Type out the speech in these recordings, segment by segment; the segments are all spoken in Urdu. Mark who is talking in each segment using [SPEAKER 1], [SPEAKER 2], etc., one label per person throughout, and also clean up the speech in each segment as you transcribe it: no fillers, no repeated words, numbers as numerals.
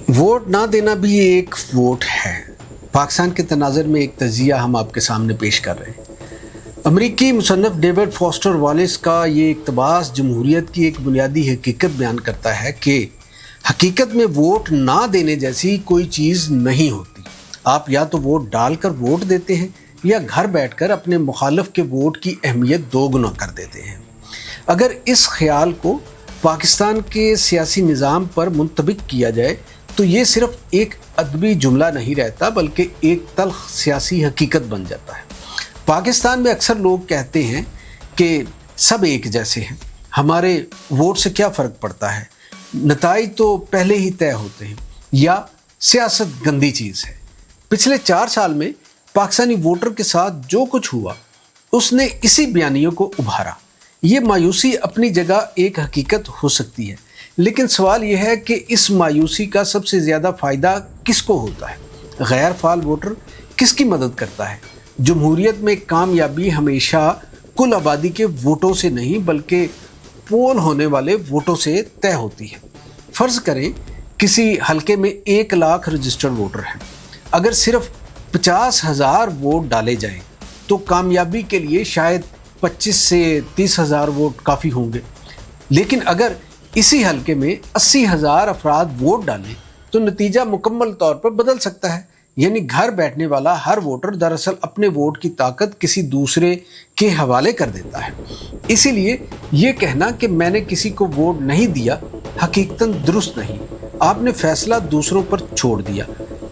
[SPEAKER 1] ووٹ نہ دینا بھی ایک ووٹ ہے۔ پاکستان کے تناظر میں ایک تجزیہ ہم آپ کے سامنے پیش کر رہے ہیں۔ امریکی مصنف ڈیوڈ فاسٹر والیس کا یہ اقتباس جمہوریت کی ایک بنیادی حقیقت بیان کرتا ہے کہ حقیقت میں ووٹ نہ دینے جیسی کوئی چیز نہیں ہوتی۔ آپ یا تو ووٹ ڈال کر ووٹ دیتے ہیں یا گھر بیٹھ کر اپنے مخالف کے ووٹ کی اہمیت دوگنا کر دیتے ہیں۔ اگر اس خیال کو پاکستان کے سیاسی نظام پر منطبق کیا جائے تو یہ صرف ایک ادبی جملہ نہیں رہتا بلکہ ایک تلخ سیاسی حقیقت بن جاتا ہے۔ پاکستان میں اکثر لوگ کہتے ہیں کہ سب ایک جیسے ہیں، ہمارے ووٹ سے کیا فرق پڑتا ہے، نتائج تو پہلے ہی طے ہوتے ہیں، یا سیاست گندی چیز ہے۔ پچھلے 4 سال میں پاکستانی ووٹر کے ساتھ جو کچھ ہوا اس نے اسی بیانیوں کو ابھارا۔ یہ مایوسی اپنی جگہ ایک حقیقت ہو سکتی ہے، لیکن سوال یہ ہے کہ اس مایوسی کا سب سے زیادہ فائدہ کس کو ہوتا ہے؟ غیر فعال ووٹر کس کی مدد کرتا ہے؟ جمہوریت میں کامیابی ہمیشہ کل آبادی کے ووٹوں سے نہیں بلکہ پول ہونے والے ووٹوں سے طے ہوتی ہے۔ فرض کریں کسی حلقے میں 1 لاکھ رجسٹرڈ ووٹر ہیں۔ اگر صرف 50,000 ووٹ ڈالے جائیں تو کامیابی کے لیے شاید 25 سے 30,000 ووٹ کافی ہوں گے، لیکن اگر اسی حلقے میں 80,000 افراد ووٹ ڈالیں تو نتیجہ مکمل طور پر بدل سکتا ہے۔ یعنی گھر بیٹھنے والا ہر ووٹر دراصل اپنے ووٹ کی طاقت کسی دوسرے کے حوالے کر دیتا ہے۔ اسی لیے یہ کہنا کہ میں نے کسی کو ووٹ نہیں دیا حقیقتاً درست نہیں، آپ نے فیصلہ دوسروں پر چھوڑ دیا۔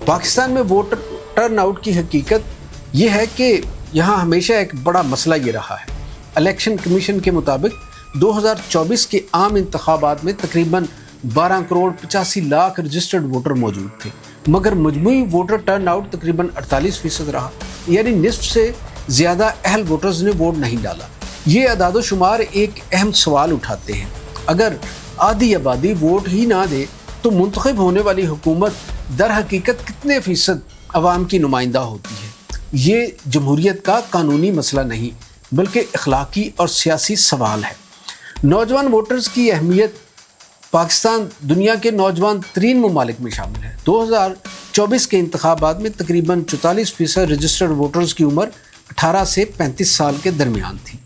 [SPEAKER 1] پاکستان میں ووٹر ٹرن آؤٹ کی حقیقت یہ ہے کہ یہاں ہمیشہ ایک بڑا مسئلہ یہ رہا ہے۔ الیکشن کمیشن کے مطابق 2024 کے عام انتخابات میں تقریباً 12 کروڑ 85 لاکھ رجسٹرڈ ووٹر موجود تھے، مگر مجموعی ووٹر ٹرن آؤٹ تقریباً 48% رہا، یعنی نصف سے زیادہ اہل ووٹرز نے ووٹ نہیں ڈالا۔ یہ اعداد و شمار ایک اہم سوال اٹھاتے ہیں۔ اگر آدھی آبادی ووٹ ہی نہ دے تو منتخب ہونے والی حکومت در حقیقت کتنے فیصد عوام کی نمائندہ ہوتی ہے؟ یہ جمہوریت کا قانونی مسئلہ نہیں بلکہ اخلاقی اور سیاسی سوال ہے۔ نوجوان ووٹرز کی اہمیت پاکستان دنیا کے نوجوان ترین ممالک میں شامل ہے۔ 2024 کے انتخابات میں تقریباً 44% رجسٹرڈ ووٹرز کی عمر 18 سے 35 سال کے درمیان تھی۔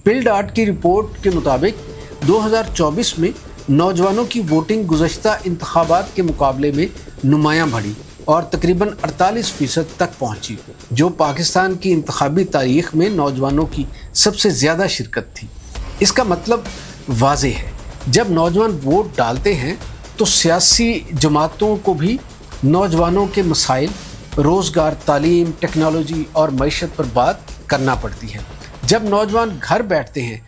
[SPEAKER 1] پل ڈاٹ کی رپورٹ کے مطابق 2024 میں نوجوانوں کی ووٹنگ گزشتہ انتخابات کے مقابلے میں نمایاں بڑھی اور تقریباً 48% تک پہنچی، جو پاکستان کی انتخابی تاریخ میں نوجوانوں کی سب سے زیادہ شرکت تھی۔ اس کا مطلب واضح ہے، جب نوجوان ووٹ ڈالتے ہیں تو سیاسی جماعتوں کو بھی نوجوانوں کے مسائل، روزگار، تعلیم، ٹیکنالوجی اور معیشت پر بات کرنا پڑتی ہے۔ جب نوجوان گھر بیٹھتے ہیں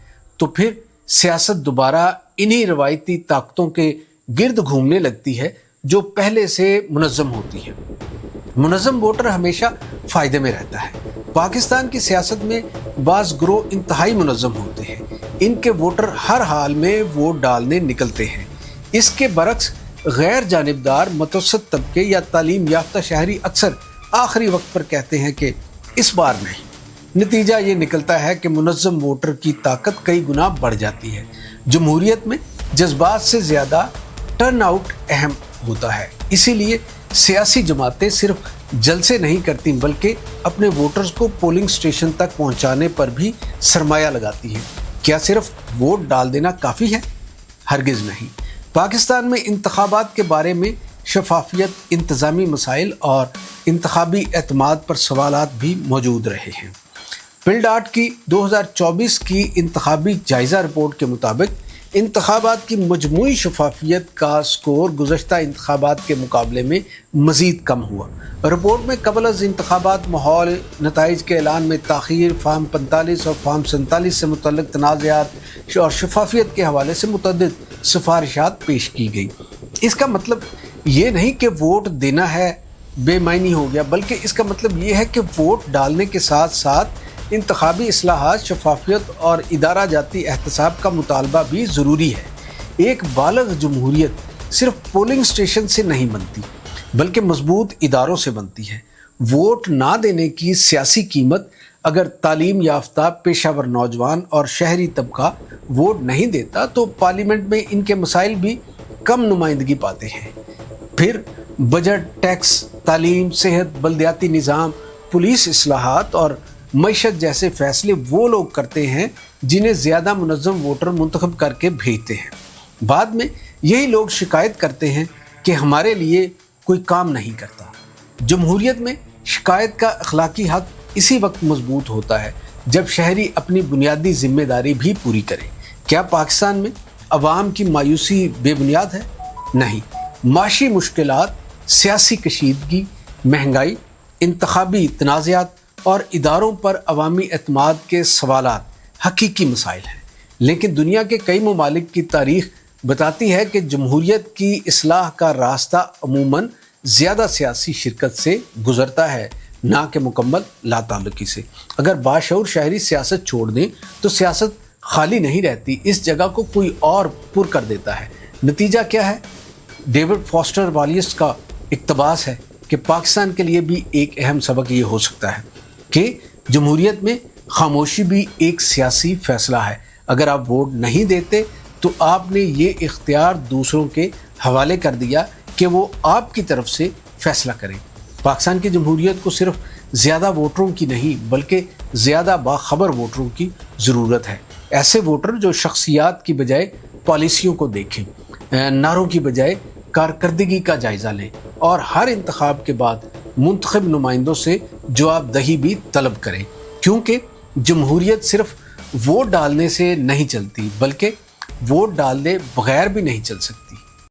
[SPEAKER 1] تو پھر سیاست دوبارہ انہی روایتی طاقتوں کے گرد گھومنے لگتی ہے جو پہلے سے منظم ہوتی ہے۔ منظم ووٹر ہمیشہ فائدے میں رہتا ہے۔ پاکستان کی سیاست میں بعض گروہ انتہائی منظم ہوتے ہیں، ان کے ووٹر ہر حال میں ووٹ ڈالنے نکلتے ہیں۔ اس کے برعکس غیر جانبدار متوسط طبقے یا تعلیم یافتہ شہری اکثر آخری وقت پر کہتے ہیں کہ اس بار نہیں۔ نتیجہ یہ نکلتا ہے کہ منظم ووٹر کی طاقت کئی گنا بڑھ جاتی ہے۔ جمہوریت میں جذبات سے زیادہ ٹرن آؤٹ اہم ہوتا ہے، اسی لیے سیاسی جماعتیں صرف جلسے نہیں کرتی بلکہ اپنے ووٹرز کو پولنگ سٹیشن تک پہنچانے پر بھی سرمایہ لگاتی ہیں۔ کیا صرف ووٹ ڈال دینا کافی ہے؟ ہرگز نہیں۔ پاکستان میں انتخابات کے بارے میں شفافیت، انتظامی مسائل اور انتخابی اعتماد پر سوالات بھی موجود رہے ہیں۔ پل ڈاٹ کی 2024 کی انتخابی جائزہ رپورٹ کے مطابق انتخابات کی مجموعی شفافیت کا سکور گزشتہ انتخابات کے مقابلے میں مزید کم ہوا۔ رپورٹ میں قبل از انتخابات ماحول، نتائج کے اعلان میں تاخیر، فارم 45 اور فارم 47 سے متعلق تنازعات اور شفافیت کے حوالے سے متعدد سفارشات پیش کی گئی۔ اس کا مطلب یہ نہیں کہ ووٹ دینا ہے بے معنی ہو گیا، بلکہ اس کا مطلب یہ ہے کہ ووٹ ڈالنے کے ساتھ ساتھ انتخابی اصلاحات، شفافیت اور ادارہ جاتی احتساب کا مطالبہ بھی ضروری ہے۔ ایک بالغ جمہوریت صرف پولنگ سٹیشن سے نہیں بنتی بلکہ مضبوط اداروں سے بنتی ہے۔ ووٹ نہ دینے کی سیاسی قیمت اگر تعلیم یافتہ پیشہ ور نوجوان اور شہری طبقہ ووٹ نہیں دیتا تو پارلیمنٹ میں ان کے مسائل بھی کم نمائندگی پاتے ہیں۔ پھر بجٹ، ٹیکس، تعلیم، صحت، بلدیاتی نظام، پولیس اصلاحات اور معیشت جیسے فیصلے وہ لوگ کرتے ہیں جنہیں زیادہ منظم ووٹر منتخب کر کے بھیجتے ہیں۔ بعد میں یہی لوگ شکایت کرتے ہیں کہ ہمارے لیے کوئی کام نہیں کرتا۔ جمہوریت میں شکایت کا اخلاقی حق اسی وقت مضبوط ہوتا ہے جب شہری اپنی بنیادی ذمہ داری بھی پوری کرے۔ کیا پاکستان میں عوام کی مایوسی بے بنیاد ہے؟ نہیں۔ معاشی مشکلات، سیاسی کشیدگی، مہنگائی، انتخابی تنازعات اور اداروں پر عوامی اعتماد کے سوالات حقیقی مسائل ہیں۔ لیکن دنیا کے کئی ممالک کی تاریخ بتاتی ہے کہ جمہوریت کی اصلاح کا راستہ عموماً زیادہ سیاسی شرکت سے گزرتا ہے، نہ کہ مکمل لا تعلقی سے۔ اگر باشعور شہری سیاست چھوڑ دیں تو سیاست خالی نہیں رہتی، اس جگہ کو کوئی اور پر کر دیتا ہے۔ نتیجہ کیا ہے؟ ڈیوڈ فاسٹر والیس کا اقتباس ہے کہ پاکستان کے لیے بھی ایک اہم سبق یہ ہو سکتا ہے کہ جمہوریت میں خاموشی بھی ایک سیاسی فیصلہ ہے۔ اگر آپ ووٹ نہیں دیتے تو آپ نے یہ اختیار دوسروں کے حوالے کر دیا کہ وہ آپ کی طرف سے فیصلہ کریں۔ پاکستان کی جمہوریت کو صرف زیادہ ووٹروں کی نہیں بلکہ زیادہ باخبر ووٹروں کی ضرورت ہے۔ ایسے ووٹر جو شخصیات کی بجائے پالیسیوں کو دیکھیں، نعروں کی بجائے کارکردگی کا جائزہ لیں اور ہر انتخاب کے بعد منتخب نمائندوں سے جواب دہی بھی طلب کریں، کیونکہ جمہوریت صرف ووٹ ڈالنے سے نہیں چلتی بلکہ ووٹ ڈالنے بغیر بھی نہیں چل سکتی۔